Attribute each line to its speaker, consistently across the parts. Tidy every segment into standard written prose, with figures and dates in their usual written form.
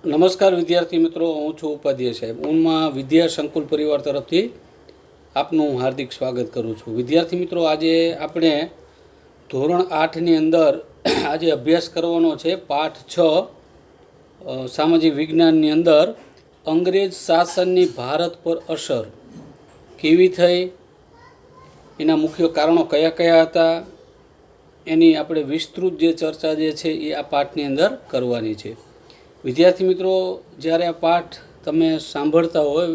Speaker 1: નમસ્કાર વિદ્યાર્થી મિત્રો, હું છું ઉપાધ્યાય સાહેબ. ઊનમાં વિદ્યા સંકુલ પરિવાર તરફથી આપનું હાર્દિક સ્વાગત કરું છું. વિદ્યાર્થી મિત્રો, આજે આપણે ધોરણ 8ની અંદર આજે અભ્યાસ કરવાનો છે પાઠ 6 સામાજિક વિજ્ઞાનની અંદર અંગ્રેજ શાસનની ભારત પર અસર કેવી થઈ, એના મુખ્ય કારણો કયા કયા હતા, એની આપણે વિસ્તૃત જે ચર્ચા જે છે એ આ પાઠની અંદર કરવાની છે. વિદ્યાર્થી મિત્રો, જ્યારે આ પાઠ તમે સાંભળતા હોય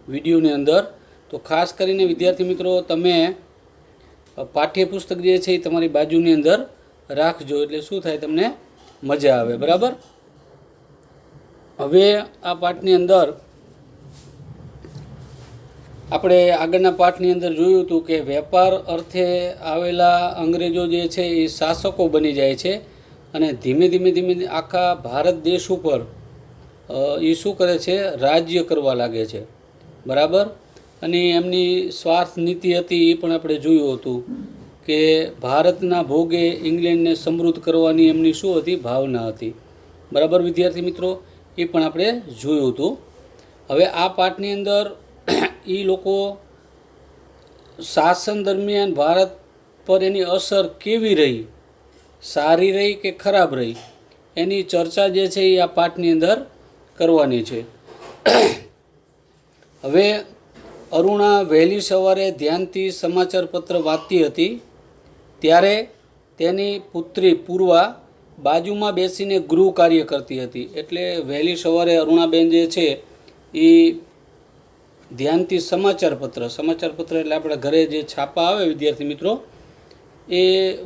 Speaker 1: વિડીયોની અંદર, તો ખાસ કરીને વિદ્યાર્થી મિત્રો તમે પાઠ્યપુસ્તક જે છે એ તમારી બાજુની અંદર રાખજો, એટલે શું થાય, તમને મજા આવે. બરાબર. હવે આ પાઠની અંદર આપણે આગળના પાઠની અંદર જોયું હતું કે વેપાર અર્થે આવેલા અંગ્રેજો જે છે એ શાસકો બની જાય છે અને ધીમે ધીમે આખા ભારત દેશ ઉપર એ શું કરે છે, રાજ્ય કરવા લાગે છે. બરાબર. અને એમની સ્વાર્થ નીતિ હતી એ પણ આપણે જોયું હતું કે ભારતના ભોગે ઇંગ્લેન્ડને સમૃદ્ધ કરવાની એમની શું હતી, ભાવના હતી. બરાબર વિદ્યાર્થી મિત્રો, એ પણ આપણે જોયું હતું. હવે આ પાઠની અંદર એ લોકો શાસન દરમિયાન ભારત પર એની અસર કેવી રહી, સારી રહી કે ખરાબ રહી, એની ચર્ચા જે છે એ આ પાઠની અંદર કરવાની છે. હવે અરુણા વહેલી સવારે ધ્યાનથી સમાચાર પત્ર વાંચતી હતી ત્યારે તેની પુત્રી પૂર્વા બાજુમાં બેસીને ગૃહ કાર્ય કરતી હતી. એટલે વહેલી સવારે અરુણાબેન જે છે એ ધ્યાનથી સમાચાર પત્ર એટલે આપણા ઘરે જે છાપા આવે વિદ્યાર્થી મિત્રો, એ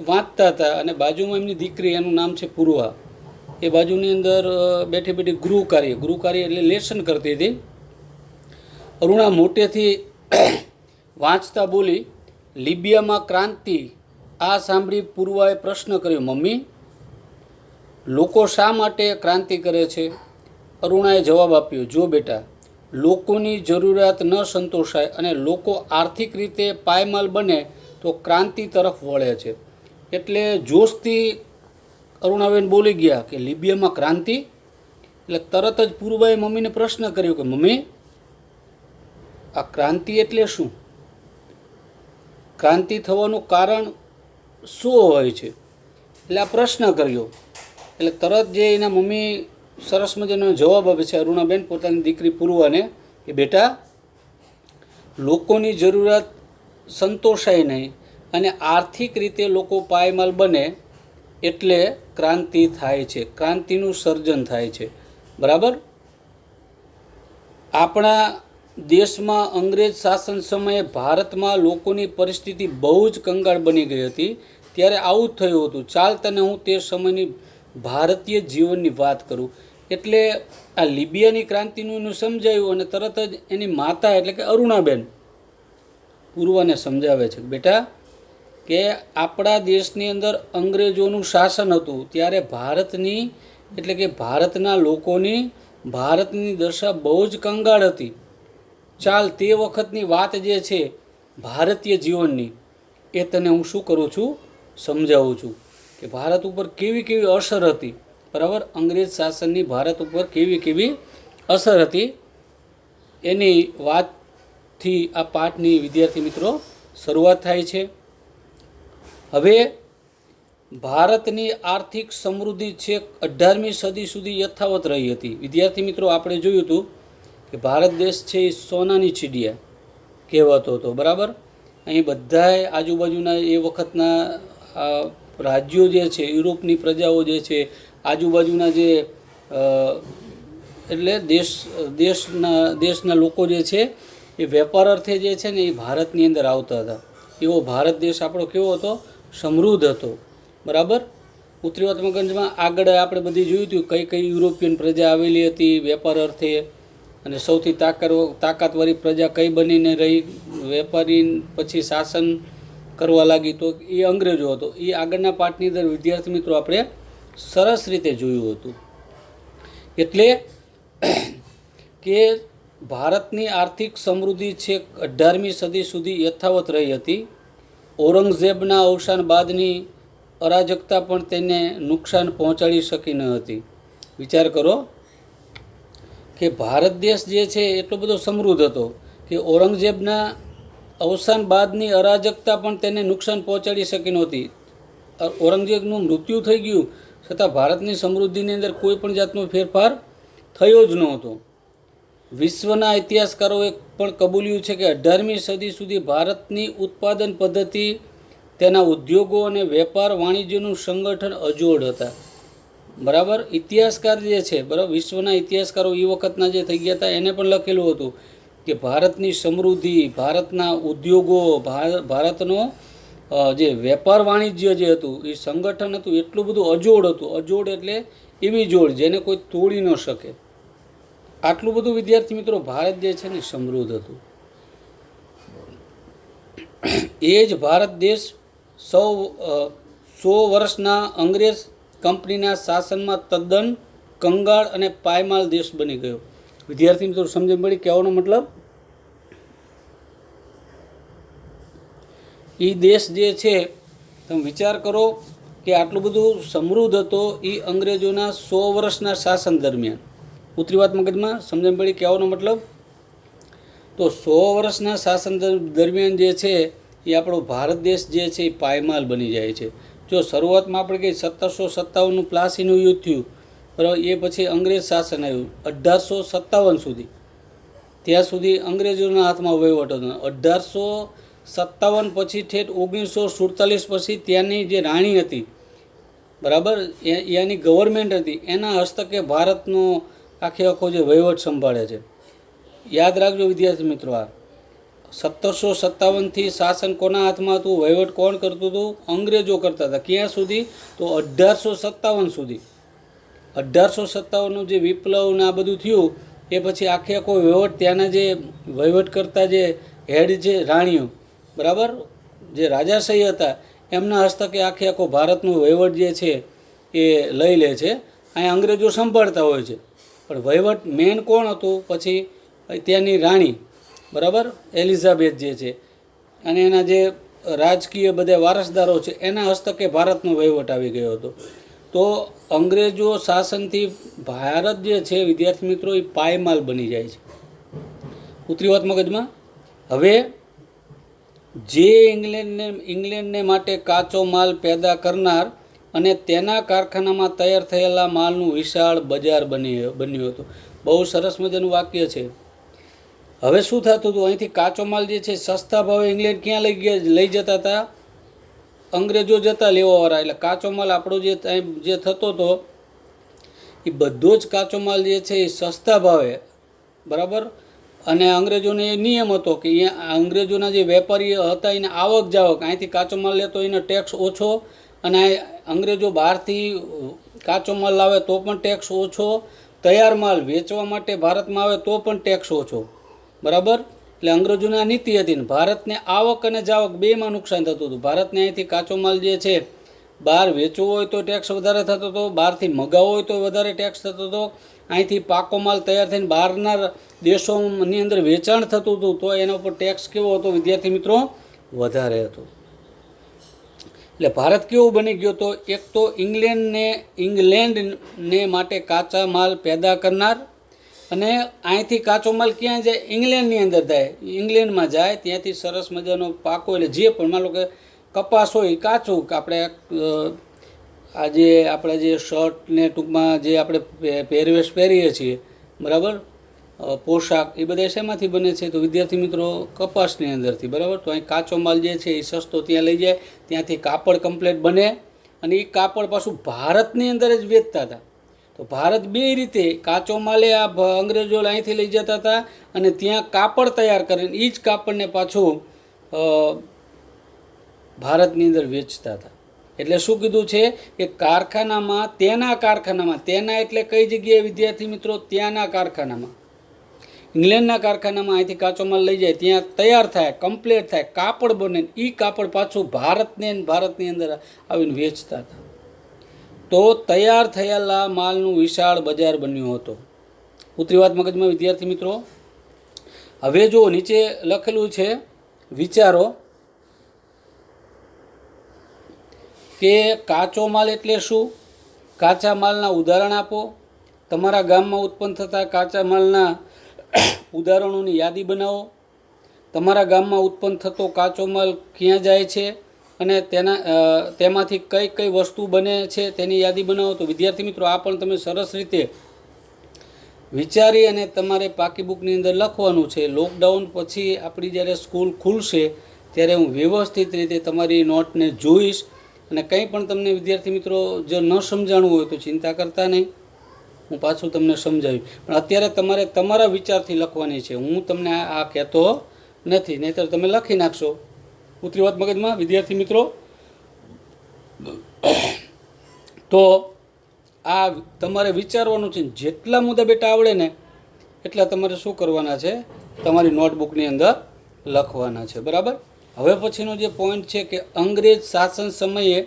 Speaker 1: વાંચતા હતા અને બાજુમાં એમની દીકરી, એનું નામ છે પૂર્વા, એ બાજુની અંદર બેઠી બેઠી ગૃહ કાર્ય એટલે લેસન કરતી હતી. અરુણા મોટેથી વાંચતા બોલી, લિબિયામાં ક્રાંતિ. આ સાંભળી પૂર્વાએ પ્રશ્ન કર્યો, મમ્મી, લોકો શા માટે ક્રાંતિ કરે છે? અરુણાએ જવાબ આપ્યો, જો બેટા, લોકોની જરૂરિયાત ન સંતોષાય અને લોકો આર્થિક રીતે પાયમાલ બને તો ક્રાંતિ તરફ વળે છે. એટલે જોશથી અરુણાબેન બોલી ગયા કે લિબિયામાં ક્રાંતિ. એટલે તરત જ પૂર્વાએ મમ્મીને પ્રશ્ન કર્યો કે મમ્મી, આ ક્રાંતિ એટલે શું? ક્રાંતિ થવાનું કારણ શું હોય છે? એટલે આ પ્રશ્ન કર્યો. એટલે તરત જે એના મમ્મી સરસ મજાનો જવાબ આપે છે અરુણાબેન પોતાની દીકરી પૂર્વાને કે બેટા, લોકોની જરૂરિયાત સંતોષાય નહીં અને આર્થિક રીતે લોકો પાયમાલ બને એટલે ક્રાંતિ થાય છે, ક્રાંતિનું સર્જન થાય છે. બરાબર. આપણા દેશમાં અંગ્રેજ શાસન સમયે ભારતમાં લોકોની પરિસ્થિતિ બહુ જ કંગાળ બની ગઈ હતી. ત્યારે આવું જ થયું હતું. ચાલ તને હું તે સમયની ભારતીય જીવનની વાત કરું. એટલે આ લિબિયાની ક્રાંતિનું એનું સમજાયું અને તરત જ એની માતા એટલે કે અરુણાબેન પૂર્વાને સમજાવે છે, બેટા, કે આપણા દેશની અંદર અંગ્રેજોનું શાસન હતું ત્યારે ભારતની એટલે કે ભારતના લોકોની ભારતની દશા બહુ જ કંગાળ હતી. ચાલ તે વખતની વાત જે છે ભારતીય જીવનની, એ તને હું શું કરું છું, સમજાવું છું કે ભારત ઉપર કેવી કેવી અસર હતી. બરાબર. અંગ્રેજ શાસનની ભારત ઉપર કેવી અસર હતી એની વાતથી આ પાઠની વિદ્યાર્થી મિત્રો શરૂઆત થાય છે. હવે ભારતની આર્થિક સમૃદ્ધિ છેક 18મી સદી સુધી યથાવત રહી હતી. વિદ્યાર્થી મિત્રો, આપણે જોયું હતું કે ભારત દેશ છે એ સોનાની ચીડિયા કહેવાતો હતો. બરાબર. અહીં બધાય આજુબાજુના એ વખતના રાજ્યો જે છે, યુરોપની પ્રજાઓ જે છે, આજુબાજુના જે એટલે દેશના લોકો જે છે એ વેપાર અર્થે જે છે ને એ ભારતની અંદર આવતા હતા. એવો ભારત દેશ આપણો કેવો હતો, સમૃદ્ધ હતો. બરાબર. ઉત્તરી આત્મગંજમાં આગળ આપણે બધી જોયું હતું કઈ કઈ યુરોપિયન પ્રજા આવેલી હતી વેપાર અર્થે, અને સૌથી તાકાતવાળી પ્રજા કઈ બનીને રહી, વેપારી પછી શાસન કરવા લાગી, તો એ અંગ્રેજો હતો. એ આગળના પાઠની અંદર વિદ્યાર્થી મિત્રો આપણે સરસ રીતે જોયું હતું. એટલે કે ભારતની આર્થિક સમૃદ્ધિ છેક 18મી સદી સુધી યથાવત રહી હતી. ઔરંગઝેબના અવસાન બાદની અરાજકતા પણ તેને નુકસાન પહોંચાડી શકી ન હતી. વિચાર કરો કે ભારત દેશ જે છે એટલો બધો સમૃદ્ધ હતો કે ઔરંગઝેબના અવસાન બાદની અરાજકતા પણ તેને નુકસાન પહોંચાડી શકી નહોતી. ઔરંગઝેબનું મૃત્યુ થઈ ગયું છતાં ભારતની સમૃદ્ધિની અંદર કોઈ પણ જાતનો ફેરફાર થયો જ નહોતો. વિશ્વના ઇતિહાસકારોએ પણ કબૂલ્યું છે કે 18મી સદી સુધી ભારતની ઉત્પાદન પદ્ધતિ, તેના ઉદ્યોગો અને વેપાર વાણિજ્યનું સંગઠન અજોડ હતા. બરાબર, ઇતિહાસકાર જે છે, બરાબર, વિશ્વના ઇતિહાસકારો એ વખતના જે થઈ ગયા હતા એને પણ લખેલું હતું કે ભારતની સમૃદ્ધિ, ભારતના ઉદ્યોગો, ભારતનો જે વેપાર વાણિજ્ય જે હતું એ સંગઠન હતું એટલું બધું અજોડ હતું. અજોડ એટલે એવી જોડ જેને કોઈ તોડી ન શકે. આટલું બધું વિદ્યાર્થી મિત્રો ભારત જે છે ને સમૃદ્ધ હતું. એ જ ભારત દેશ 100 વર્ષના અંગ્રેજ કંપનીના શાસનમાં તદ્દન કંગાળ અને પાયમાલ દેશ બની ગયો. વિદ્યાર્થી મિત્રો સમજ પડી કહેવાનો મતલબ? એ દેશ જે છે તમે વિચાર કરો કે આટલું બધું સમૃદ્ધ હતો એ અંગ્રેજોના 100 વર્ષના શાસન દરમિયાન. ઉતરી વાત મગજમાં? સમજણ પડી કહેવાનો મતલબ? તો 100 વર્ષના શાસન દરમિયાન જે છે એ આપણો ભારત દેશ જે છે એ પાયમાલ બની જાય છે. જો શરૂઆતમાં આપણે કંઈ 1757નું પ્લાસીનું યુદ્ધ થયું, બરાબર, એ પછી અંગ્રેજ શાસન આવ્યું 1857 સુધી. ત્યાં સુધી અંગ્રેજોના હાથમાં વહીવટ હતો. 1857 પછી ઠેઠ 1947 પછી ત્યાંની જે રાણી હતી, બરાબર, ત્યાંની ગવર્મેન્ટ હતી, એના હસ્તકે ભારતનો આખો જે વહીવટ સંભાળે છે. યાદ રાખજો વિદ્યાર્થી મિત્રો, આ 1757થી શાસન કોના હાથમાં હતું? વહીવટ કોણ કરતું હતું? અંગ્રેજો કરતા હતા. ક્યાં સુધી? તો 1857 સુધી. 1857નું જે વિપ્લવ ને આ બધું થયું એ પછી આખો વહીવટ ત્યાંના જે વહીવટ કરતા જે હેડ છે રાણીઓ, બરાબર, જે રાજાશાહી હતા એમના હસ્તકે આખો ભારતનો વહીવટ જે છે એ લઈ લે છે. અહીંયા અંગ્રેજો સંભાળતા હોય છે પણ વહીવટ મેન કોણ હતું? પછી ત્યાંની રાણી, બરાબર, એલિઝાબેથ જે છે, અને એના જે રાજકીય બધા વારસદારો છે એના હસ્તકે ભારતનો વહીવટ આવી ગયો હતો. તો અંગ્રેજો શાસનથી ભારત જે છે વિદ્યાર્થી મિત્રો એ પાયમાલ બની જાય છે. ઉતરી વાત મગજમાં? હવે જે ઇંગ્લેન્ડને માટે કાચો માલ પેદા કરનાર અને તેના કારખાનામાં તૈયાર થયેલા માલનું વિશાળ બજાર બન્યું હતું. બહુ સરસ મજાનું વાક્ય છે. હવે શું થતું હતું? અહીંથી કાચો માલ જે છે સસ્તા ભાવે ઇંગ્લેન્ડ ક્યાં લઈ જતા હતા? અંગ્રેજો જતા લેવાવાળા. એટલે કાચો માલ આપણો જે થતો હતો એ બધો જ કાચો માલ જે છે એ સસ્તા ભાવે, બરાબર, અને અંગ્રેજોને એ નિયમ હતો કે અંગ્રેજોના જે વેપારી હતા એને આવક જાવક, અહીંથી કાચો માલ લેતો એનો ટેક્સ ઓછો, અને અંગ્રેજો બહારથી કાચો માલ લાવે તો પણ ટેક્સ ઓછો, તૈયાર માલ વેચવા માટે ભારતમાં આવે તો પણ ટેક્સ ઓછો, બરાબર. એટલે અંગ્રેજોની આ નીતિ હતી ને ભારતને આવક અને જાવક બેમાં નુકસાન થતું હતું. ભારતને અહીંથી કાચો માલ જે છે બહાર વેચવો હોય તો ટેક્સ વધારે થતો હતો, બહારથી મગાવવો હોય તો વધારે ટેક્સ થતો હતો, અહીંથી પાકો માલ તૈયાર થઈને બહારના દેશોની અંદર વેચાણ થતું હતું તો એના ઉપર ટેક્સ કેવો હતો વિદ્યાર્થી મિત્રો? વધારે હતો. એટલે ભારત કેવું બની ગયો? તો એક તો ઇંગ્લેન્ડને માટે કાચા માલ પેદા કરનાર, અને અહીંથી કાચો માલ ક્યાં જાય? ઇંગ્લેન્ડની અંદર જાય, ઇંગ્લેન્ડમાં જાય, ત્યાંથી સરસ મજાનો પાકો, એટલે જે પણ માનો કે કપાસ હોય કાચું, આપણે આપણે જે શર્ટ ને ટૂંકમાં જે આપણે પહેરવેશ પહેરીએ છીએ, બરાબર, પોશાક, એ બધા શેમાંથી બને છે? તો વિદ્યાર્થી મિત્રો કપાસની અંદરથી, બરાબર. તો અહીં કાચો માલ જે છે એ સસ્તો ત્યાં લઈ જાય, ત્યાંથી કાપડ કમ્પ્લેટ બને, અને એ કાપડ પાછું ભારતની અંદર જ વેચતા હતા. તો ભારત બે રીતે કાચો માલે આ અંગ્રેજો અહીંથી લઈ જતા હતા અને ત્યાં કાપડ તૈયાર કરીને એ જ કાપડને પાછું ભારતની અંદર વેચતા હતા. એટલે શું કીધું છે કે કારખાનામાં, તેના એટલે કઈ જગ્યાએ વિદ્યાર્થી મિત્રો? ત્યાંના કારખાનામાં, ઇંગ્લેન્ડના કારખાનામાં અહીંથી કાચો માલ લઈ જાય, ત્યાં તૈયાર થાય, કમ્પ્લીટ થાય, કાપડ બને, એ કાપડ પાછું ભારતની અંદર આવીને વેચતા હતા. તો તૈયાર થયેલા માલનું વિશાળ બજાર બન્યું હતું. ઉતરી વાત મગજમાં વિદ્યાર્થી મિત્રો? હવે જો નીચે લખેલું છે વિચારો કે કાચો માલ એટલે શું? કાચા માલના ઉદાહરણ આપો, તમારા ગામમાં ઉત્પન્ન થતા કાચા માલના ઉદાહરણોની યાદી બનાવો. તમારા ગામમાં ઉત્પન્ન થતો કાચો માલ ક્યાં જાય છે અને તેમાંથી કઈ કઈ વસ્તુ બને છે તેની યાદી બનાવો. તો વિદ્યાર્થી મિત્રો, આ પણ તમે સરસ રીતે વિચારી અને તમારે પાકી બુકની અંદર લખવાનું છે. લોકડાઉન પછી આપણી જ્યારે સ્કૂલ ખુલશે ત્યારે હું વ્યવસ્થિત રીતે તમારી નોટને જોઈશ અને કંઈ પણ તમને વિદ્યાર્થી મિત્રો જો ન સમજાણું હોય તો ચિંતા કરતા નહીં, હું પાછું તમને સમજાવીશ. પણ અત્યારે તમારે તમારા વિચારથી લખવાની છે. હું તમને આ કહેતો નથી, નહીંતર તમે લખી નાખશો. ઉતરી વાત મગજમાં વિદ્યાર્થી મિત્રો? તો આ તમારે વિચારવાનું છે. જેટલા મુદ્દા બેટા આવડે ને એટલા તમારે શું કરવાના છે, તમારી નોટબુકની અંદર લખવાના છે. બરાબર. હવે પછીનો જે પોઈન્ટ છે કે અંગ્રેજ શાસન સમયે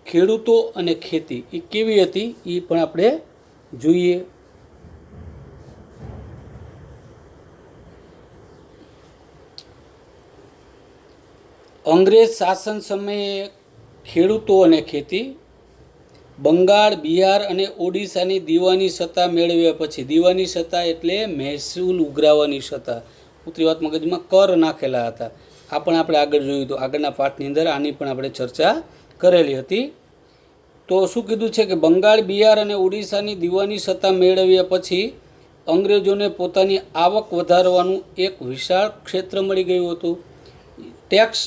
Speaker 1: ખેડૂતો અને ખેતી એ કેવી હતી એ પણ આપણે જોઈએ. અંગ્રેજ શાસન સમયે ખેડૂતો અને ખેતી. બંગાળ, બિહાર અને ઓડિશાની દીવાની સત્તા મેળવ્યા પછી, દીવાની સત્તા એટલે મહેસૂલ ઉઘરાવવાની સત્તા, ઉતરી વાત મગજમાં, કર નાખેલા હતા. આ પણ આપણે આગળ જોયું હતું, આગળના પાઠની અંદર આની પણ આપણે ચર્ચા કરેલી હતી. તો શું કીધું છે કે બંગાળ, બિહાર અને ઓડિશાની દીવાની સત્તા મેળવ્યા પછી અંગ્રેજોને પોતાની આવક વધારવાનું એક વિશાળ ક્ષેત્ર મળી ગયું હતું. ટેક્સ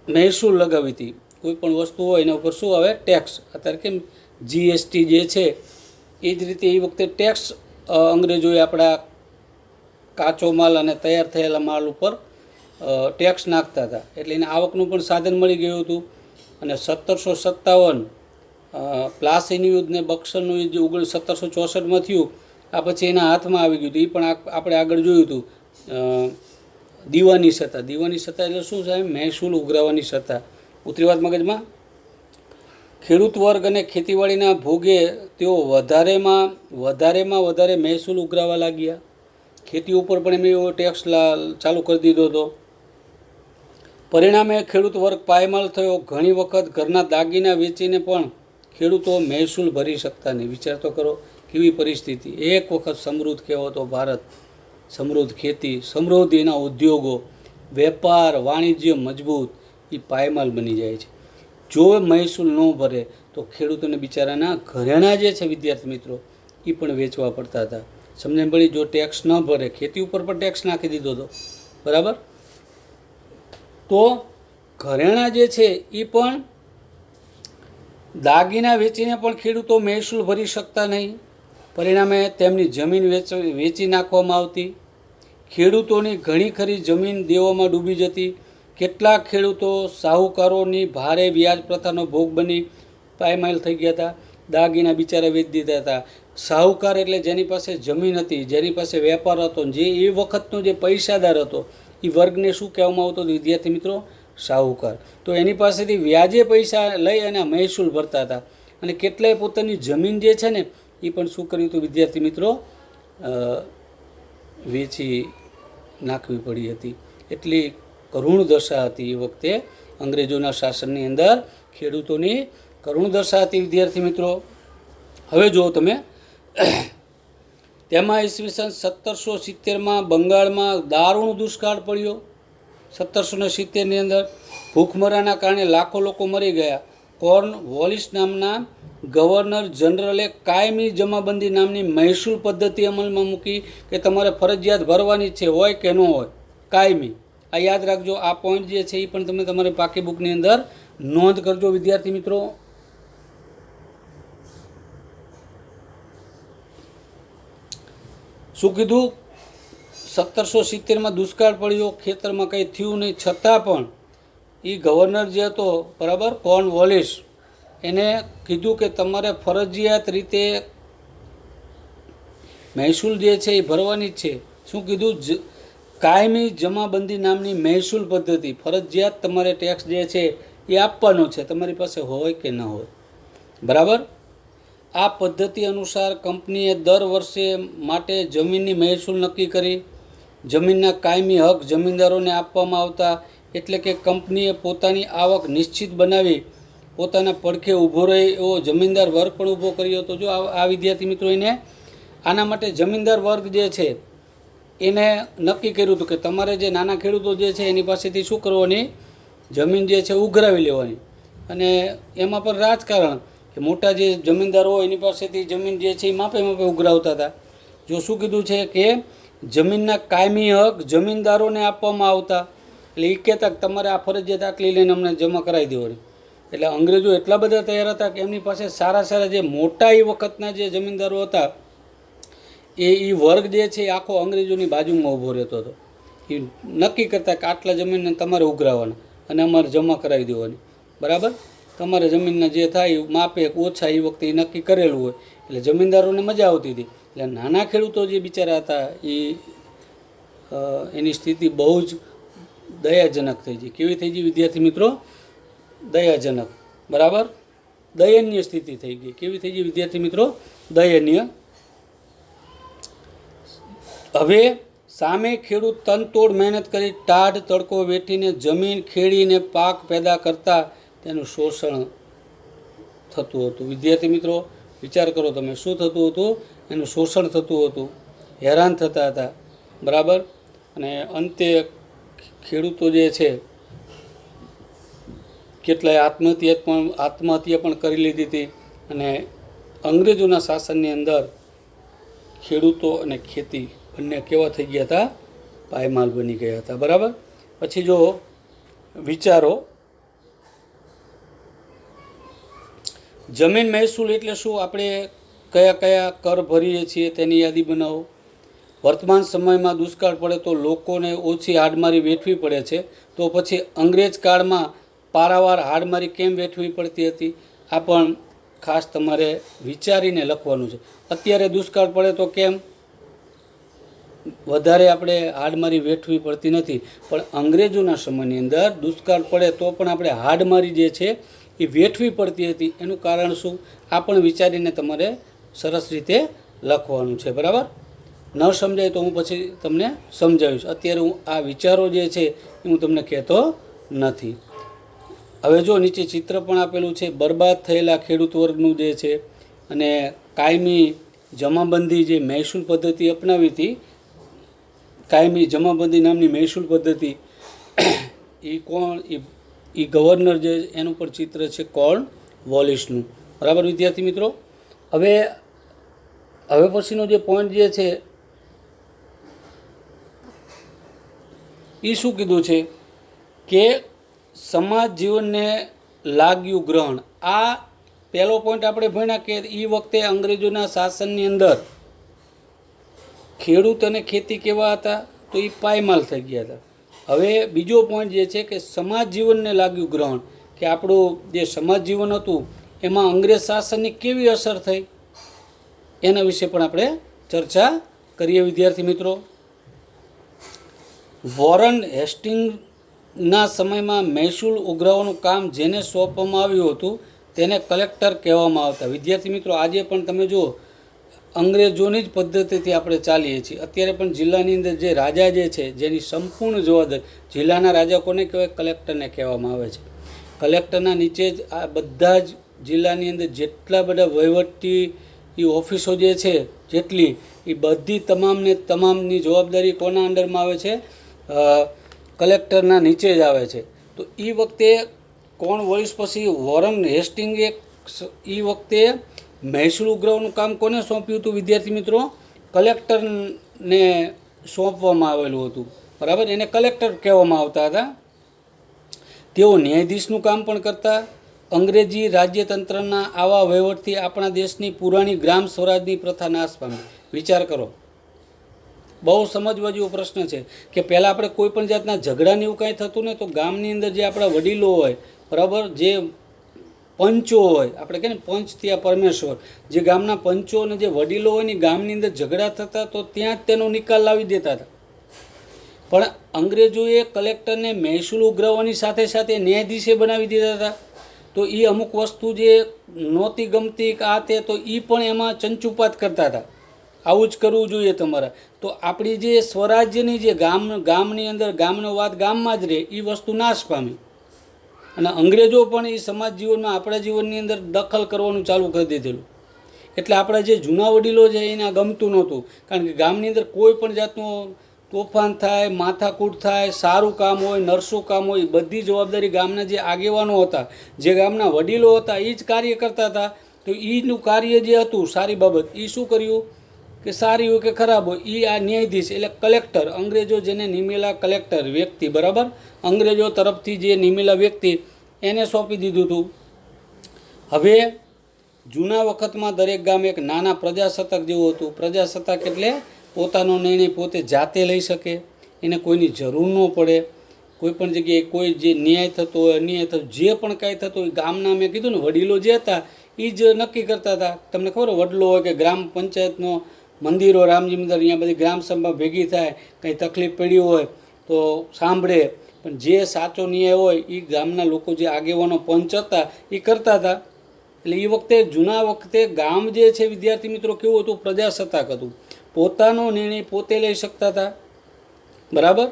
Speaker 1: મહેસૂલ લગાવી હતી. કોઈ પણ વસ્તુ હોય એના ઉપર શું આવે? ટેક્સ. અત્યારે કેમ જીએસટી જે છે એ જ રીતે એ વખતે ટેક્સ અંગ્રેજોએ આપણા કાચો માલ અને તૈયાર થયેલા માલ ઉપર ટેક્સ નાખતા હતા. એટલે એને આવકનું પણ સાધન મળી ગયું હતું. અને 1757 પ્લાસીનું યુદ્ધ ને બક્સરનું યુદ્ધ 1764માં થયું. આ પછી એના હાથમાં આવી ગયું હતું. એ પણ આપણે આગળ જોયું હતું. દીવાની સત્તા. દીવાની સત્તા એટલે શું છે? મહેસૂલ ઉઘરાવવાની સત્તા. ઉતરી વાત મગજમાં? ખેડૂત વર્ગ અને ખેતીવાડીના ભોગે તેઓ વધારેમાં વધારે મહેસૂલ ઉઘરાવવા લાગ્યા. ખેતી ઉપર પણ એમણે એવો ટેક્સ ચાલુ કરી દીધો હતો. પરિણામે ખેડૂત વર્ગ પાયમાલ થયો. ઘણી વખત ઘરના દાગીના વેચીને પણ ખેડૂતો મહેસૂલ ભરી શકતા નહીં. વિચાર તો કરો કેવી પરિસ્થિતિ. એક વખત સમૃદ્ધ કહેવાતો ભારત, સમૃદ્ધ ખેતી, સમૃદ્ધ એના ઉદ્યોગો, વેપાર વાણિજ્ય મજબૂત, એ પાયમાલ બની જાય છે. જો મહેસૂલ ન ભરે તો ખેડૂતોને બિચારાના ઘરેણાં જે છે વિદ્યાર્થી મિત્રો એ પણ વેચવા પડતા હતા. સમજણ પડી? જો ટેક્સ ન ભરે, ખેતી ઉપર પણ ટેક્સ નાખી દીધો હતો. બરાબર. તો ઘરેણાં જે છે એ પણ દાગીના વેચીને પણ ખેડૂતો મહેસૂલ ભરી શકતા નહીં. પરિણામે તેમની જમીન વેચી નાખવામાં આવતી. ખેડૂતોની ઘણી ખરી જમીન દેવામાં ડૂબી જતી. કેટલાક ખેડૂતો સાહુકારોની ભારે વ્યાજ પ્રથાનો ભોગ બની પાયમાલ થઈ ગયા હતા. દાગીના બિચારા વેચી દીધા હતા. સાહુકાર એટલે જેની પાસે જમીન હતી, જેની પાસે વેપાર હતો, જે એ વખતનો જે પૈસાદાર હતો, એ વર્ગને શું કહેવામાં આવતો વિદ્યાર્થી મિત્રો? સાહુકાર. તો એની પાસેથી વ્યાજે પૈસા લઈ અને મહેસૂલ ભરતા હતા. અને કેટલાય પોતાની જમીન જે છે ને એ પણ શું કર્યું હતું વિદ્યાર્થી મિત્રો? વેચી નાખવી પડી હતી. એટલી કરુણ દશા હતી એ વખતે અંગ્રેજોના શાસનની અંદર. ખેડૂતોની કરુણ દશા હતી વિદ્યાર્થી મિત્રો. હવે જુઓ તમે, તેમાં ઈસવીસન 1770માં બંગાળમાં દારૂણ દુષ્કાળ પડ્યો. 1770ની અંદર ભૂખમરાના કારણે લાખો લોકો મરી ગયા. કોર્ન વોલિસ નામના ગવર્નર જનરલે કાયમી જમાબંધી નામની મહેસૂલ પદ્ધતિ અમલમાં મૂકી કે તમારે ફરજિયાત ભરવાની છે, હોય કે ન હોય, કાયમી. આ યાદ રાખજો. આ પોઈન્ટ જે છે એ પણ તમે તમારી પાકી બુકની અંદર નોંધ કરજો વિદ્યાર્થી મિત્રો. શું કીધું? 1770માં દુષ્કાળ પડ્યો, ખેતરમાં કંઈ થયું નહીં, છતાં પણ એ ગવર્નર જે હતો, બરાબર, કોર્ન વોલિસ, એને કીધું કે તમારે ફરજિયાત રીતે મહેસૂલ જે છે એ ભરવાની જ છે. શું કીધું? કાયમી જમાબંધી નામની મહેસૂલ પદ્ધતિ. ફરજિયાત તમારે ટેક્સ જે છે એ આપવાનો છે, તમારી પાસે હોય કે ન હોય. બરાબર. આ પદ્ધતિ અનુસાર કંપનીએ દર વર્ષે માટે જમીનની મહેસૂલ નક્કી કરી. જમીનના કાયમી હક જમીનદારોને આપવામાં આવતા. એટલે કે કંપનીએ પોતાની આવક નિશ્ચિત બનાવી પોતાના પડખે ઊભો રહે એવો જમીનદાર વર્ગ પણ ઊભો કર્યો હતો. જો આ વિદ્યાર્થી મિત્રો એને આના માટે જમીનદાર વર્ગ જે છે એને નક્કી કર્યું હતું કે તમારે જે નાના ખેડૂતો જે છે એની પાસેથી શું કરવાની, જમીન જે છે ઉઘરાવી લેવાની. અને એમાં પણ રાજકારણ કે મોટા જે જમીનદારો હોય એની પાસેથી જમીન જે છે એ માપે માપે ઉઘરાવતા હતા. જો શું કીધું છે કે જમીનના કાયમી હક જમીનદારોને આપવામાં આવતા. એટલે એ કહેતા કે તમારે આ ફરજિયાત આટલી લઈને અમને જમા કરાવી દેવાની. એટલે અંગ્રેજો એટલા બધા તૈયાર હતા કે એમની પાસે સારા સારા જે મોટા એ વખતના જે જમીનદારો હતા એ વર્ગ જે છે એ આખો અંગ્રેજોની બાજુમાં ઊભો રહેતો હતો. એ નક્કી કરતા કે આટલા જમીનને તમારે ઉઘરાવવાના અને અમારે જમા કરાવી દેવાની. બરાબર, તમારે જમીનના જે થાય માપે ઓછા એ વખતે એ નક્કી કરેલું હોય. એટલે જમીનદારોને મજા આવતી હતી. એટલે નાના ખેડૂતો જે બિચારા હતા એની સ્થિતિ બહુ જ દયાજનક થઈ ગઈ. કેવી થઈ ગઈ વિદ્યાર્થી મિત્રો? દયાજનક. બરાબર, દયનીય સ્થિતિ થઈ ગઈ. કેવી થઈ ગઈ વિદ્યાર્થી મિત્રો? દયનીય. હવે સામે ખેડૂત તનતોડ મહેનત કરી ટાઢ તડકો વેઠીને જમીન ખેડીને પાક પેદા કરતા તેનું શોષણ થતું હતું. વિદ્યાર્થી મિત્રો વિચાર કરો તમે, શું થતું હતું? એનું શોષણ થતું હતું, હેરાન થતા હતા. બરાબર, અને અંતે ખેડૂતો જે છે કેટલાય આત્મહત્યા પણ કરી લીધી હતી. અને અંગ્રેજોના શાસનની અંદર ખેડૂતો અને ખેતી બંને કેવા થઈ ગયા હતા? પાયમાલ બની ગયા હતા. બરાબર, પછી જો વિચારો, જમીન મહેસૂલ એટલે શું? આપણે કયા કયા કર ભરીએ છીએ તેની યાદી બનાવો. વર્તમાન સમયમાં દુષ્કાળ પડે તો લોકોને ઓછી હાડમારી વેઠવી પડે છે, તો પછી અંગ્રેજ કાળમાં પારાવાર હાડમારી કેમ વેઠવી પડતી હતી? આ પણ ખાસ તમારે વિચારીને લખવાનું છે. અત્યારે દુષ્કાળ પડે તો કેમ વધારે આપણે હાડમારી વેઠવી પડતી નથી, પણ અંગ્રેજોના સમયની અંદર દુષ્કાળ પડે તો પણ આપણે હાડમારી જે છે એ વેઠવી પડતી હતી. એનું કારણ શું? આ પણ વિચારીને તમારે સરસ રીતે લખવાનું છે. બરાબર, ન સમજાય તો હું પછી તમને સમજાવીશ. અત્યારે હું આ વિચારો જે છે એ હું તમને કહેતો નથી. હવે જો નીચે ચિત્ર પણ આપેલું છે. બરબાદ થયેલા ખેડૂત વર્ગનું જે છે અને કાયમી જમાબંધી જે મહેસૂલ પદ્ધતિ અપનાવી હતી, કાયમી જમાબંધી નામની મહેસૂલ પદ્ધતિ, એ કોણ? એ ગવર્નર જે એનું પર ચિત્ર છે કોર્નવોલિસનું. બરાબર વિદ્યાર્થી મિત્રો, હવે પછીનો જે પોઈન્ટ જે છે એ શું કીધું છે કે સમાજ જીવનને લાગ્યું ગ્રહણ. આ પહેલો પોઈન્ટ આપણે ભણ્યા કે એ વખતે અંગ્રેજોના શાસનની અંદર ખેડૂત અને ખેતી કેવા હતા? તો એ પાયમાલ થઈ ગયા હતા. હવે બીજો પોઈન્ટ જે છે કે સમાજ જીવનને લાગ્યું ગ્રહણ, કે આપણું જે સમાજ જીવન હતું એમાં અંગ્રેજ શાસનની કેવી અસર થઈ એના વિશે પણ આપણે ચર્ચા કરીએ વિદ્યાર્થી મિત્રો. વોરન હેસ્ટિંગ્સના સમયમાં મહેસૂલ ઉઘરાવવાનું કામ જેને સોંપવામાં આવ્યું હતું તેને કલેક્ટર કહેવામાં આવતા. વિદ્યાર્થી મિત્રો આજે પણ તમે જુઓ અંગ્રેજોની જ પદ્ધતિથી આપણે ચાલીએ છીએ. અત્યારે પણ જિલ્લાની અંદર જે રાજા જે છે જેની સંપૂર્ણ જવાબદારી, જિલ્લાના રાજા કોને કહેવાય? કલેક્ટરને કહેવામાં આવે છે. કલેક્ટરના નીચે જ આ બધા જ જિલ્લાની અંદર જેટલા બધા વહીવટી ઓફિસો જે છે જેટલી, એ બધી તમામની જવાબદારી કોના અંડરમાં આવે છે? કલેક્ટરના નીચે જ આવે છે. તો એ વખતે કોર્નવોલિસ પછી વોરન હેસ્ટિંગે એ વખતે મહેસૂલ ઉઘરાવવાનું કામ કોને સોંપ્યું હતું વિદ્યાર્થી મિત્રો? કલેક્ટરને સોંપવામાં આવેલું હતું. બરાબર, એને કલેક્ટર કહેવામાં આવતા હતા. તેઓ ન્યાયાધીશનું કામ પણ કરતા. અંગ્રેજી રાજ્યતંત્રના આવા વહીવટથી આપણા દેશની પુરાણી ગ્રામ સ્વરાજની પ્રથા નાશ પામી. વિચાર કરો, બહુ સમજવા જેવો પ્રશ્ન છે કે પહેલાં આપણે કોઈ પણ જાતના ઝઘડાને એવું કાંઈ થતું ને તો ગામની અંદર જે આપણા વડીલો હોય, બરાબર, જે પંચો હોય, આપણે કહીએ ને પંચ ત્યાં પરમેશ્વર, જે ગામના પંચો અને જે વડીલો હોય ને ગામની અંદર ઝઘડા થતા તો ત્યાં જ તેનો નિકાલ લાવી દેતા હતા. પણ અંગ્રેજોએ કલેક્ટરને મહેસૂલ ઉઘરાવવાની સાથે સાથે ન્યાયાધીશે બનાવી દીધા હતા. તો એ અમુક વસ્તુ જે નહોતી ગમતી આ તે, તો એ પણ એમાં ચંચુપાત કરતા હતા. આવું જ કરવું જોઈએ તમારે. તો આપણી જે સ્વરાજ્યની જે ગામની અંદર ગામનો વાત ગામમાં જ રહે એ વસ્તુ નાશ પામી. અને અંગ્રેજો પણ એ સમાજ જીવનમાં આપણા જીવનની અંદર દખલ કરવાનું ચાલુ કરી દીધેલું. એટલે આપણા જે જૂના વડીલો છે એને આ ગમતું નહોતું, કારણ કે ગામની અંદર કોઈ પણ જાતનું તોફાન થાય, માથાકૂટ થાય, સારું કામ હોય, નરસું કામ હોય, બધી જવાબદારી ગામના જે આગેવાનો હતા, જે ગામના વડીલો હતા, એ જ કાર્ય કરતા હતા. તો એનું કાર્ય જે હતું સારી બાબત, એ શું કર્યું કે સારી હોય કે ખરાબ હોય, એ આ ન્યાયાધીશ એટલે કલેક્ટર, અંગ્રેજો જેને નિમેલા કલેક્ટર વ્યક્તિ, બરાબર, અંગ્રેજો તરફથી જે નિમેલા વ્યક્તિ એને સોંપી દીધું હતું. હવે જૂના વખતમાં દરેક ગામ એક નાના પ્રજાસત્તાક જેવું હતું. પ્રજાસત્તાક એટલે પોતાનો નિર્ણય પોતે જાતે લઈ શકે, એને કોઈની જરૂર ન પડે. કોઈ પણ જગ્યાએ કોઈ જે ન્યાય થતો હોય, અન્યાય થતો, જે પણ કાંઈ થતો હોય, ગામના મેં કીધું ને વડીલો જે હતા એ જ નક્કી કરતા હતા. તમને ખબર વડલો હોય કે ગ્રામ પંચાયતનો મંદિરો, રામજી મંદિર, અહીંયા બધી ગ્રામ સભા ભેગી થાય, કંઈ તકલીફ પડી હોય તો સાંભળે, પણ જે સાચો ન્યાય હોય એ ગામના લોકો, જે આગેવાનો પંચ હતા એ કરતા હતા. એટલે એ વખતે જૂના વખતે ગામ જે છે વિદ્યાર્થી મિત્રો કેવું હતું? પ્રજાસત્તાક હતું. પોતાનો નિર્ણય પોતે લઈ શકતા હતા, બરાબર.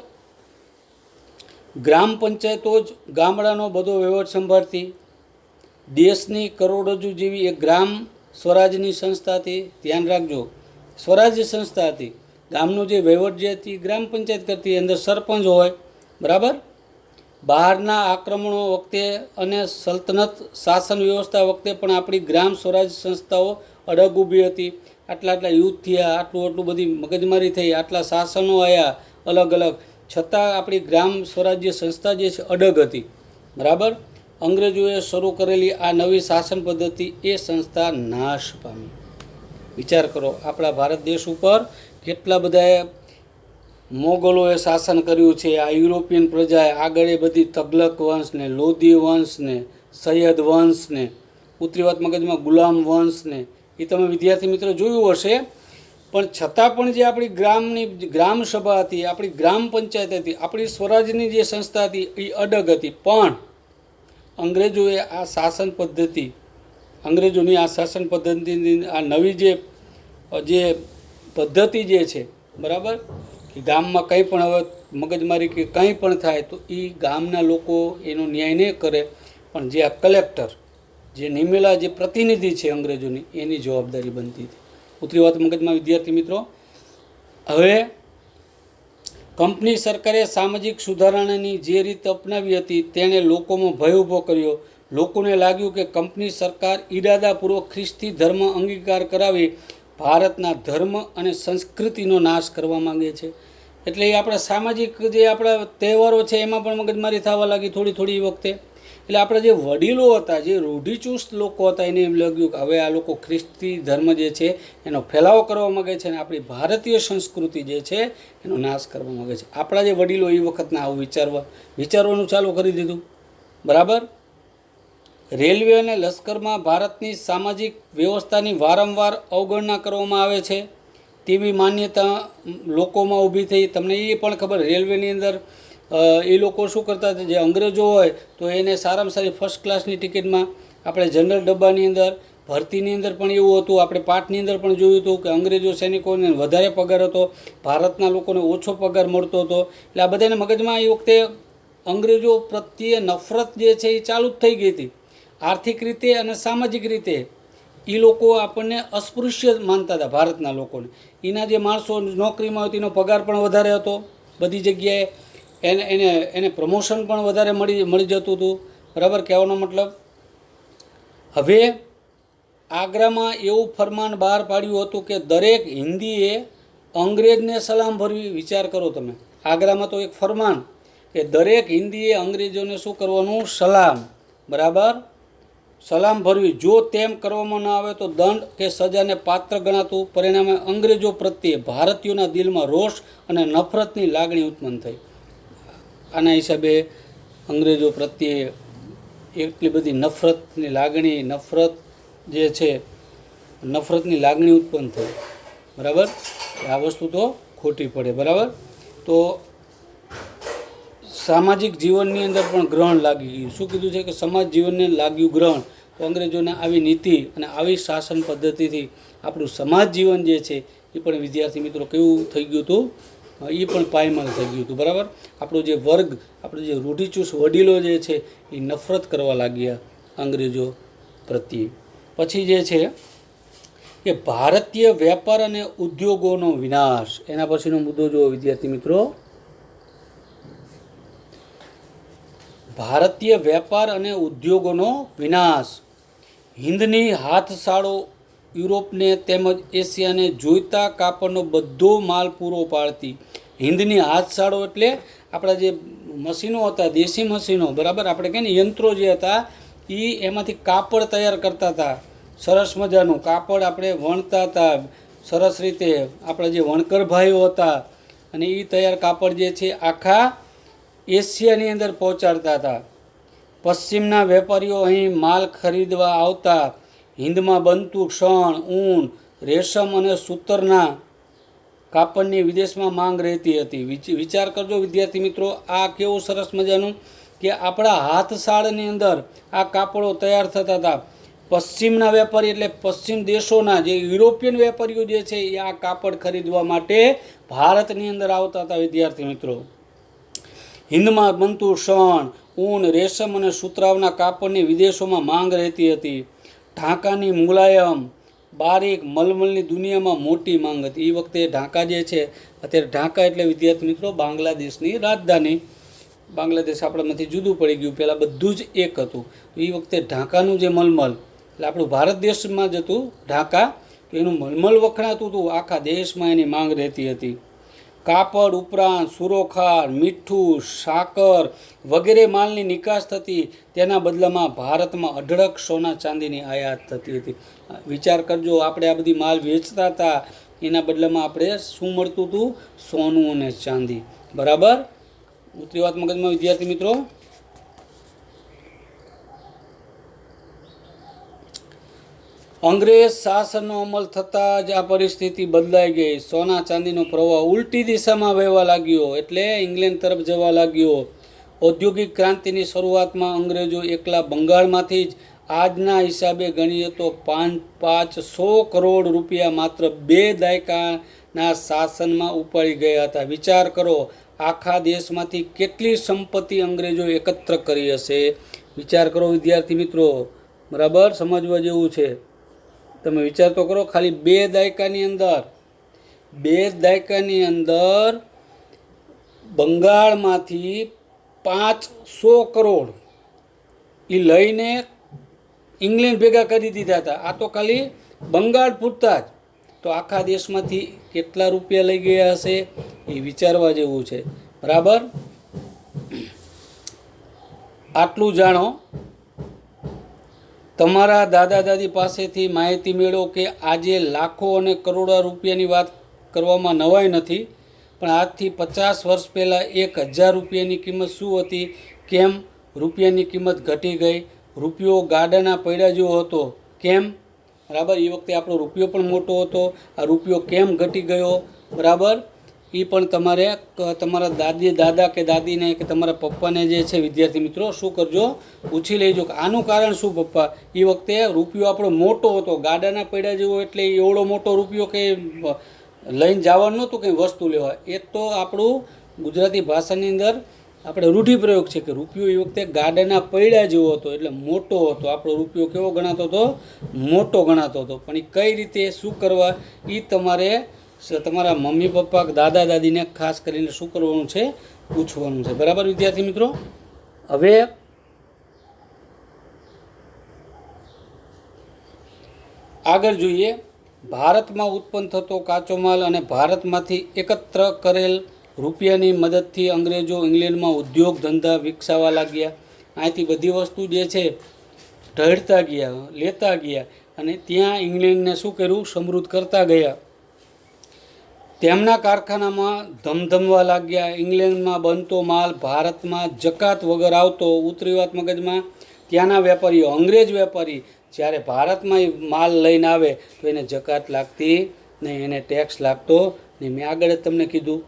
Speaker 1: ગ્રામ પંચાયતો જ ગામડાનો બધો વહીવટ સંભાળતી. દેશની કરોડરજ્જુ જેવી એક ગ્રામ સ્વરાજની સંસ્થા હતી. ધ્યાન રાખજો, સ્વરાજ્ય સંસ્થા હતી. ગામનો જે વહીવટ જે હતી ગ્રામ પંચાયત કરતી, અંદર સરપંચ હોય, બરાબર. બહારના આક્રમણો વખતે અને સલ્તનત શાસન વ્યવસ્થા વખતે પણ આપણી ગ્રામ સ્વરાજ સંસ્થાઓ અડગ ઊભી હતી. આટલા યુદ્ધ થયા, આટલું બધી મગજમારી થઈ, આટલા શાસનો આવ્યા અલગ અલગ, છતાં આપણી ગ્રામ સ્વરાજ્ય સંસ્થા જે છે અડગ હતી, બરાબર. અંગ્રેજોએ શરૂ કરેલી આ નવી શાસન પદ્ધતિ એ સંસ્થા નાશ પામી. વિચાર કરો, આપણા ભારત દેશ ઉપર કેટલા બધા મોગલોએ શાસન કર્યું છે. આ યુરોપિયન પ્રજાએ આગળ એ બધી તગલક વંશને, લોધી વંશને, સૈયદ વંશને, ઉત્તરી વાત મગજમાં ગુલામ વંશને, એ તમે વિદ્યાર્થી મિત્રો જોયું હશે. પણ છતાં પણ જે આપણી ગ્રામની ગ્રામ સભા હતી, આપણી ગ્રામ પંચાયત હતી, આપણી સ્વરાજની જે સંસ્થા હતી એ અડગ હતી. પણ અંગ્રેજોએ આ શાસન પદ્ધતિ, અંગ્રેજોની આ શાસન પદ્ધતિની આ નવી જે પદ્ધતિ જે છે, બરાબર, કે ગામમાં કંઈ પણ હવે મગજમારી કે કંઈ પણ થાય તો એ ગામના લોકો એનો ન્યાય નહીં કરે, પણ જે આ કલેક્ટર, જે નિમેલા જે પ્રતિનિધિ છે અંગ્રેજોની, એની જવાબદારી બનતી હતી. ઉતરી વાત મગજમાં વિદ્યાર્થી મિત્રો. હવે કંપની સરકારે સામાજિક સુધારણાની જે રીત અપનાવી હતી તેણે લોકોમાં ભય ઊભો કર્યો. લોકોને લાગ્યું કે કંપની સરકાર ઈરાદાપૂર્વક ખ્રિસ્તી ધર્મ અંગીકાર કરાવી ભારતના ધર્મ અને સંસ્કૃતિનો નાશ કરવા માંગે છે. એટલે એ આપણા સામાજિક જે આપણા તહેવારો છે એમાં પણ મગજમારી થવા લાગી થોડી વખતે. એટલે આપણા જે વડીલો હતા, જે રૂઢિચુસ્ત લોકો હતા, એને એમ લાગ્યું કે હવે આ લોકો ખ્રિસ્તી ધર્મ જે છે એનો ફેલાવો કરવા માગે છે અને આપણી ભારતીય સંસ્કૃતિ જે છે એનો નાશ કરવા માગે છે. આપણા જે વડીલો એ વખતના આવું વિચારવાનું ચાલુ કરી દીધું, બરાબર. રેલવે અને લશ્કરમાં ભારતની સામાજિક વ્યવસ્થાની વારંવાર અવગણના કરવામાં આવે છે તેવી માન્યતા લોકોમાં ઊભી થઈ. તમને એ પણ ખબર, રેલવેની અંદર એ લોકો શું કરતા હતા, જે અંગ્રેજો હોય તો એને સારામાં સારી ફર્સ્ટ ક્લાસની ટિકિટમાં, આપણે જનરલ ડબ્બાની અંદર, ભરતીની અંદર પણ એવું હતું. આપણે પાઠની અંદર પણ જોયું હતું કે અંગ્રેજો સૈનિકોને વધારે પગાર હતો, ભારતના લોકોને ઓછો પગાર મળતો હતો. એટલે આ બધાને મગજમાં એ વખતે અંગ્રેજો પ્રત્યે નફરત જે છે એ ચાલુ જ થઈ ગઈ હતી. આર્થિક રીતે અને સામાજિક રીતે એ લોકો આપણને અસ્પૃશ્ય માનતા હતા, ભારતના લોકોને. એના જે માણસો નોકરીમાં હોય તેનો પગાર પણ વધારે હતો, બધી જગ્યાએ એને પ્રમોશન પણ વધારે મળી જતું હતું, બરાબર. કહેવાનો મતલબ, હવે આગ્રામાં એવું ફરમાન બહાર પાડ્યું હતું કે દરેક હિન્દીએ અંગ્રેજને સલામ ભરવી. વિચાર કરો તમે, આગ્રામાં તો એક ફરમાન કે દરેક હિન્દીએ અંગ્રેજોને શું કરવાનું? સલામ, બરાબર, સલામ ભરવી. જો તેમ કરવામાં ન આવે તો દંડ કે સજાને પાત્ર ગણાતું. પરિણામે અંગ્રેજો પ્રત્યે ભારતીયોના દિલમાં રોષ અને નફરતની લાગણી ઉત્પન્ન થઈ. આના હિસાબે અંગ્રેજો પ્રત્યે એટલી બધી નફરતની લાગણી ઉત્પન્ન થઈ, બરાબર. આ વસ્તુ તો ખોટી પડે, બરાબર. તો સામાજિક જીવનની અંદર પણ ગ્રહણ લાગી ગયું. શું કીધું છે કે સમાજ જીવનને લાગ્યું ગ્રહણ. તો અંગ્રેજોને આવી નીતિ અને આવી શાસન પદ્ધતિથી આપણું સમાજ જીવન જે છે એ પણ વિદ્યાર્થી મિત્રો કેવું થઈ ગયું હતું? એ પણ પાયમાલ થઈ ગયું હતું. બરાબર, આપણો જે વર્ગ, આપણો જે રૂઢિચુસ્ત વડીલો જે છે એ નફરત કરવા લાગ્યા અંગ્રેજો પ્રત્યે. પછી જે છે કે ભારતીય વેપાર અને ઉદ્યોગોનો વિનાશ, એના પછીનો મુદ્દો જુઓ વિદ્યાર્થી મિત્રો. ભારતીય વેપાર અને ઉદ્યોગોનો વિનાશ. હિંદની હાથશાળો યુરોપને તેમજ એશિયાને જોઈતા કાપડનો બધો માલ પૂરો પાડતી. હિંદની હાથશાળો એટલે આપણા જે મશીનો હતા, દેશી મશીનો, બરાબર, આપણે કહીએ ને યંત્રો જે હતા એ એમાંથી કાપડ તૈયાર કરતા હતા. સરસ મજાનું કાપડ આપણે વણતા હતા સરસ રીતે, આપણા જે વણકર ભાઈઓ હતા, અને એ તૈયાર કાપડ જે છે આખા એશિયાની અંદર પહોંચાડતા હતા. પશ્ચિમના વેપારીઓ અહીં માલ ખરીદવા આવતા. હિંદમાં બનતું શણ, ઊન, રેશમ અને સૂતરના કાપડની વિદેશમાં માંગ રહેતી હતી. વિચાર કરજો વિદ્યાર્થી મિત્રો, આ કેવું સરસ મજાનું કે આપણા હાથશાળની અંદર આ કાપડો તૈયાર થતા હતા. પશ્ચિમના વેપારી એટલે પશ્ચિમ દેશોના જે યુરોપિયન વેપારીઓ જે છે એ આ કાપડ ખરીદવા માટે ભારતની અંદર આવતા હતા વિદ્યાર્થી મિત્રો. હિંદમાં બનતું શણ, ઊન, રેશમ અને સુતરાવના કાપડની વિદેશોમાં માંગ રહેતી હતી. ઢાકાની મુલાયમ બારીક મલમલની દુનિયામાં મોટી માંગ હતી. એ વખતે ઢાકા જે છે, અત્યારે ઢાકા એટલે વિદ્યાર્થી મિત્રો બાંગ્લાદેશની રાજધાની. બાંગ્લાદેશ આપણામાંથી જુદું પડી ગયું, પહેલાં બધું જ એક હતું. તો એ વખતે ઢાકાનું જે મલમલ, એટલે આપણું ભારત દેશમાં જ હતું ઢાકા, તો એનું મલમલ વખણાતું હતું, આખા દેશમાં એની માંગ રહેતી હતી. કાપડ ઉપરાંત સુરોખાર, મીઠું, સાકર વગેરે માલની નિકાસ થતી. તેના બદલામાં ભારતમાં અઢળક સોના ચાંદીની આયાત થતી હતી. વિચાર કરજો, આપણે આ બધી માલ વેચતા હતા, એના બદલામાં આપણે શું મળતું હતું? સોનું અને ચાંદી. બરાબર, ઉતરી વાત મગજમાં વિદ્યાર્થી મિત્રો. અંગ્રેજ શાસનનો અમલ થતાં જ આ પરિસ્થિતિ બદલાઈ ગઈ. સોના ચાંદીનો પ્રવાહ ઉલટી દિશામાં વહેવા લાગ્યો, એટલે ઇંગ્લેન્ડ તરફ જવા લાગ્યો. ઔદ્યોગિક ક્રાંતિની શરૂઆતમાં અંગ્રેજો એકલા બંગાળમાંથી જ આજના હિસાબે ગણીએ તો 500 કરોડ રૂપિયા માત્ર 2 દાયકાના શાસનમાં ઉપાડી ગયા હતા. વિચાર કરો, આખા દેશમાંથી કેટલી સંપત્તિ અંગ્રેજો એકત્ર કરી હશે. વિચાર કરો વિદ્યાર્થી મિત્રો, બરાબર, સમજવા જેવું છે. તમે વિચાર તો કરો, ખાલી 2 દાયકાની અંદર બંગાળમાંથી 500 કરોડ એ લઈને ઇંગ્લેન્ડ ભેગા કરી દીધા હતા. આ તો ખાલી બંગાળ પૂરતા જ. તો આખા દેશમાંથી કેટલા રૂપિયા લઈ ગયા હશે એ વિચારવા જેવું છે. બરાબર, આટલું જાણો. તમારા દાદા દાદી પાસેથી માહિતી મેળવો કે આજે લાખો અને કરોડો રૂપિયાની વાત કરવામાં નવાઈ નથી, પણ આજથી 50 વર્ષ પહેલાં 1000 રૂપિયાની કિંમત શું હતી, કેમ રૂપિયાની કિંમત ઘટી ગઈ. રૂપિયો ગાડાના પૈડા જેવો હતો, કેમ? બરાબર, એ વખતે આપણો રૂપિયો પણ મોટો હતો, આ રૂપિયો કેમ ઘટી ગયો? બરાબર, એ પણ તમારે તમારા દાદા કે દાદીને કે તમારા પપ્પાને જે છે વિદ્યાર્થી મિત્રો શું કરજો, પૂછી લેજો કે આનું કારણ શું પપ્પા. એ વખતે રૂપિયો આપણો મોટો હતો, ગાડાના પૈડા જેવો, એટલે એવડો મોટો રૂપિયો કે લઈને જવાનું નહોતું કંઈ વસ્તુ લેવા. એ તો આપણું ગુજરાતી ભાષાની અંદર આપણે રૂઢિપ્રયોગ છે કે રૂપિયો એ વખતે ગાડાના પૈડા જેવો હતો, એટલે મોટો હતો. આપણો રૂપિયો કેવો ગણાતો હતો? મોટો ગણાતો હતો. પણ એ કઈ રીતે શું કરવા એ તમારે તમારા મમ્મી પપ્પા દાદા દાદીને ખાસ કરીને શું કરવાનું છે? પૂછવાનું છે. બરાબર વિદ્યાર્થી મિત્રો, હવે આગળ જોઈએ. ભારતમાં ઉત્પન્ન થતો કાચો માલ અને ભારતમાંથી એકત્ર કરેલ રૂપિયાની મદદથી અંગ્રેજો ઇંગ્લેન્ડમાં ઉદ્યોગ ધંધા વિકસાવવા લાગ્યા. અહીંથી બધી વસ્તુ જે છે ઢળતા ગયા, લેતા ગયા, અને ત્યાં ઇંગ્લેન્ડને શું કર્યું? સમૃદ્ધ કરતા ગયા. તેમના કારખાનામાં ધમધમવા લાગ્યા. ઇંગ્લેન્ડમાં બનતો માલ ભારતમાં જકાત વગર આવતો. ઉતરી વાત મગજમાં. ત્યાંના વેપારીઓ, અંગ્રેજ વેપારી જ્યારે ભારતમાં માલ લઈને આવે તો એને જકાત લાગતી નહીં, એને ટેક્સ લાગતો નહીં. મેં આગળ જ તમને કીધું.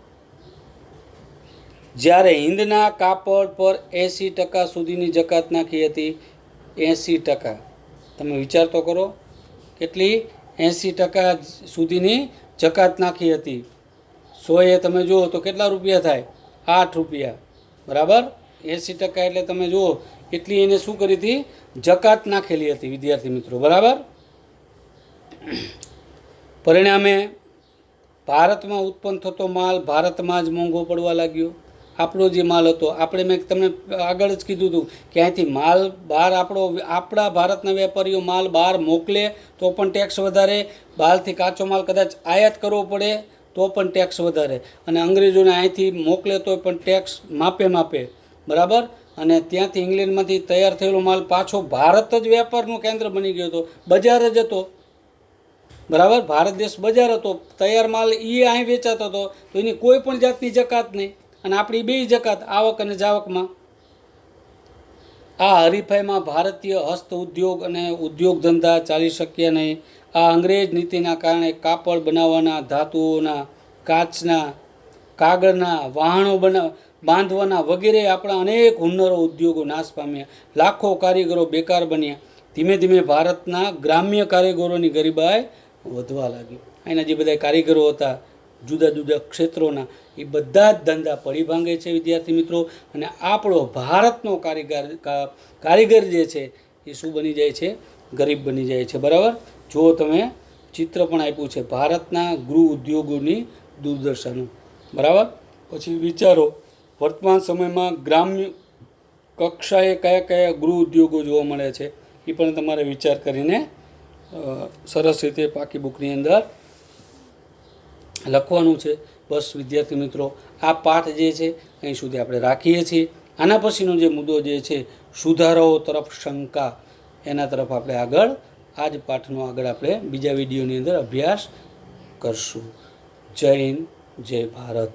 Speaker 1: જ્યારે હિંદના કાપડ પર 80% સુધીની જકાત નાખી હતી. 80%. તમે વિચાર તો કરો, કેટલી? 80% સુધીની જકાત નાખી હતી. 100 એ તમે જુઓ તો કેટલા રૂપિયા થાય? 8 રૂપિયા, બરાબર. 80% એટલે તમે જુઓ એટલી એને શું કરી હતી? જકાત નાખેલી હતી વિદ્યાર્થી મિત્રો, બરાબર. પરિણામે ભારતમાં ઉત્પન્ન થતો માલ ભારતમાં જ મોંઘો પડવા લાગ્યો. આપણો જે માલ હતો, આપણે મેં તમને આગળ જ કીધું હતું કે અહીંથી માલ બહાર આપણા ભારતના વેપારીઓ માલ બહાર મોકલે તો પણ ટેક્સ વધારે, બહારથી કાચો માલ કદાચ આયાત કરવો પડે તો પણ ટેક્સ વધારે, અને અંગ્રેજોને અહીંથી મોકલે તો પણ ટેક્સ માપે, બરાબર. અને ત્યાંથી ઇંગ્લેન્ડમાંથી તૈયાર થયેલો માલ પાછો ભારત જ વેપારનું કેન્દ્ર બની ગયો હતો, બજાર જ હતો, બરાબર. ભારત દેશ બજાર હતો, તૈયાર માલ એ અહીં વેચાતો હતો, તો એની કોઈ પણ જાતની જકાત નહીં, અને આપણી બે જકાત આવક અને જાવકમાં. આ હરીફાઈમાં ભારતીય હસ્ત ઉદ્યોગ અને ઉદ્યોગ ધંધા ચાલી શક્યા નહીં. આ અંગ્રેજ નીતિના કારણે કાપડ બનાવવાના, ધાતુઓના, કાચના, કાગળના, વાહનો બાંધવાના વગેરે આપણા અનેક હુનરો ઉદ્યોગો નાશ પામ્યા. લાખો કારીગરો બેકાર બન્યા. ધીમે ધીમે ભારતના ગ્રામ્ય કારીગરોની ગરીબાઈ વધવા લાગી. અહીંના જે બધા કારીગરો હતા જુદા જુદા ક્ષેત્રોના, એ બધા જ ધંધા પડી ભાંગે છે વિદ્યાર્થી મિત્રો. અને આપણો ભારતનો કારીગર જે છે એ શું બની જાય છે? ગરીબ બની જાય છે, બરાબર. જો તમે ચિત્ર પણ આપ્યું છે ભારતના ગૃહ ઉદ્યોગોની દુર્દશાનું, બરાબર. પછી વિચારો વર્તમાન સમયમાં ગ્રામ્ય કક્ષાએ કયા કયા ગૃહ ઉદ્યોગો જોવા મળે છે, એ પણ તમારે વિચાર કરીને સરસ રીતે પાકી બુકની અંદર લખવાનું છે. બસ વિદ્યાર્થી મિત્રો, આ પાઠ જે છે અહીં સુધી આપણે રાખીએ છીએ. આના પછીનો જે મુદ્દો જે છે સુધારાઓ તરફ શંકા, એના તરફ આપણે આગળ આ જ પાઠનો આગળ આપણે બીજા વિડીયોની અંદર અભ્યાસ કરશું. જય હિન્દ, જય ભારત.